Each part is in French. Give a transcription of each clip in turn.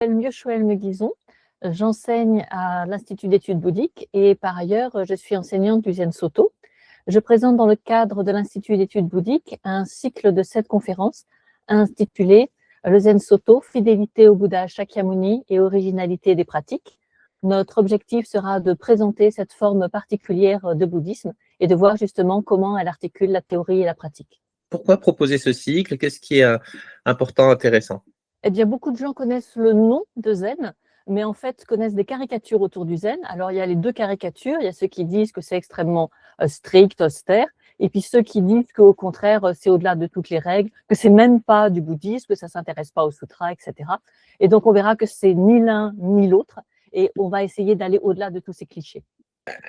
m'appelle Myochoël Meguizon, j'enseigne à l'Institut d'études bouddhiques et par ailleurs, je suis enseignante du Zen Soto. Je présente dans le cadre de l'Institut d'études bouddhiques un cycle de 7 conférences intitulé Le Zen Soto, fidélité au Bouddha Shakyamuni et originalité des pratiques. Notre objectif sera de présenter cette forme particulière de bouddhisme et de voir justement comment elle articule la théorie et la pratique. Pourquoi proposer ce cycle? Qu'est-ce qui est important, intéressant? Eh bien, beaucoup de gens connaissent le nom de Zen, mais en fait connaissent des caricatures autour du Zen. Alors, il y a les 2 caricatures. Il y a ceux qui disent que c'est extrêmement strict, austère, et puis ceux qui disent qu'au contraire, c'est au-delà de toutes les règles, que c'est même pas du bouddhisme, que ça s'intéresse pas aux sutras, etc. Et donc, on verra que c'est ni l'un ni l'autre, et on va essayer d'aller au-delà de tous ces clichés.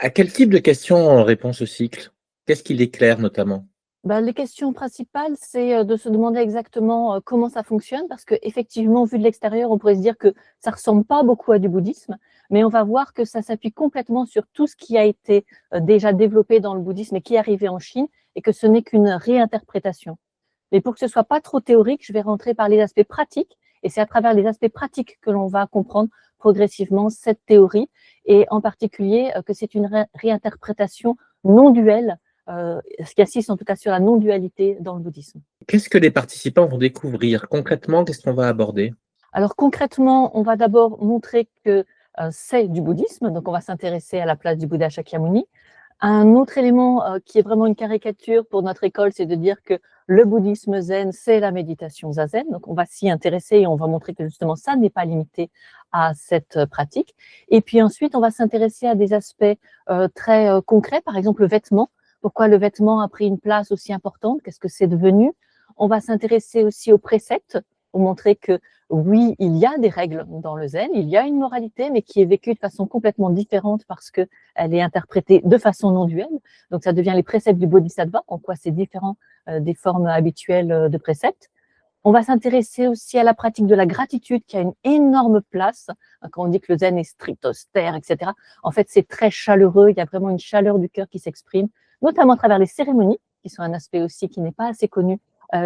À quel type de questions répond ce cycle? Qu'est-ce qui l'éclaire notamment? Les questions principales, c'est de se demander exactement comment ça fonctionne, parce qu'effectivement, vu de l'extérieur, on pourrait se dire que ça ressemble pas beaucoup à du bouddhisme, mais on va voir que ça s'appuie complètement sur tout ce qui a été déjà développé dans le bouddhisme et qui est arrivé en Chine, et que ce n'est qu'une réinterprétation. Mais pour que ce soit pas trop théorique, je vais rentrer par les aspects pratiques, et c'est à travers les aspects pratiques que l'on va comprendre progressivement cette théorie, et en particulier que c'est une réinterprétation non duelle, ce qui assiste en tout cas sur la non-dualité dans le bouddhisme. Qu'est-ce que les participants vont découvrir? Concrètement, qu'est-ce qu'on va aborder? Alors concrètement, on va d'abord montrer que c'est du bouddhisme, donc on va s'intéresser à la place du Bouddha Shakyamuni. Un autre élément qui est vraiment une caricature pour notre école, c'est de dire que le bouddhisme zen, c'est la méditation zazen. Donc on va s'y intéresser et on va montrer que justement ça n'est pas limité à cette pratique. Et puis ensuite, on va s'intéresser à des aspects très concrets, par exemple le vêtement. Pourquoi le vêtement a pris une place aussi importante? Qu'est-ce que c'est devenu? On va s'intéresser aussi aux préceptes pour montrer que oui, il y a des règles dans le zen, il y a une moralité, mais qui est vécue de façon complètement différente parce qu'elle est interprétée de façon non duelle. Donc ça devient les préceptes du bodhisattva, en quoi c'est différent des formes habituelles de préceptes. On va s'intéresser aussi à la pratique de la gratitude qui a une énorme place. Quand on dit que le zen est strict, austère, etc. En fait, c'est très chaleureux. Il y a vraiment une chaleur du cœur qui s'exprime, notamment à travers les cérémonies, qui sont un aspect aussi qui n'est pas assez connu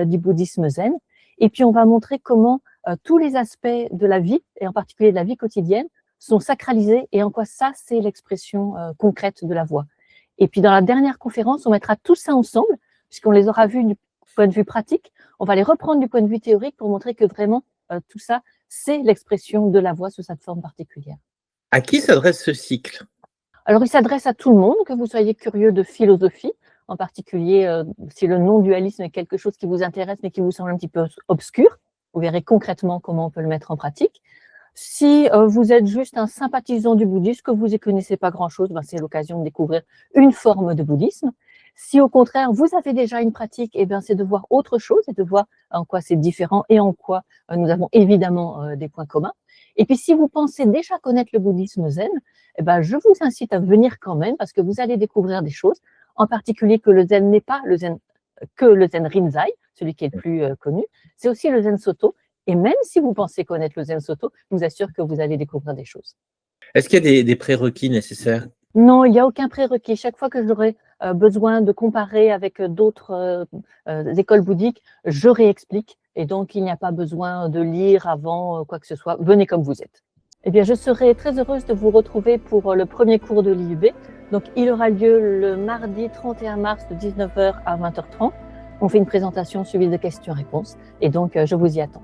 du bouddhisme zen. Et puis, on va montrer comment tous les aspects de la vie, et en particulier de la vie quotidienne, sont sacralisés et en quoi ça, c'est l'expression concrète de la voie. Et puis, dans la dernière conférence, on mettra tout ça ensemble, puisqu'on les aura vus du point de vue pratique. On va les reprendre du point de vue théorique pour montrer que vraiment, tout ça, c'est l'expression de la voie sous sa forme particulière. À qui s'adresse ce cycle? Alors, il s'adresse à tout le monde, que vous soyez curieux de philosophie, en particulier si le non-dualisme est quelque chose qui vous intéresse mais qui vous semble un petit peu obscur. Vous verrez concrètement comment on peut le mettre en pratique. Si vous êtes juste un sympathisant du bouddhisme, que vous n'y connaissez pas grand-chose, c'est l'occasion de découvrir une forme de bouddhisme. Si au contraire, vous avez déjà une pratique, c'est de voir autre chose et de voir en quoi c'est différent et en quoi nous avons évidemment des points communs. Et puis, si vous pensez déjà connaître le bouddhisme zen, je vous incite à venir quand même parce que vous allez découvrir des choses, en particulier que le zen n'est pas que le zen Rinzai, celui qui est le plus connu, c'est aussi le zen Soto. Et même si vous pensez connaître le zen Soto, je vous assure que vous allez découvrir des choses. Est-ce qu'il y a des prérequis nécessaires? Non, il n'y a aucun prérequis. Chaque fois que j'aurai besoin de comparer avec d'autres écoles bouddhiques, je réexplique. Et donc, il n'y a pas besoin de lire avant quoi que ce soit. Venez comme vous êtes. Eh bien, je serai très heureuse de vous retrouver pour le premier cours de l'IUB. Donc, il aura lieu le mardi 31 mars de 19h à 20h30. On fait une présentation suivie de questions-réponses. Et donc, je vous y attends.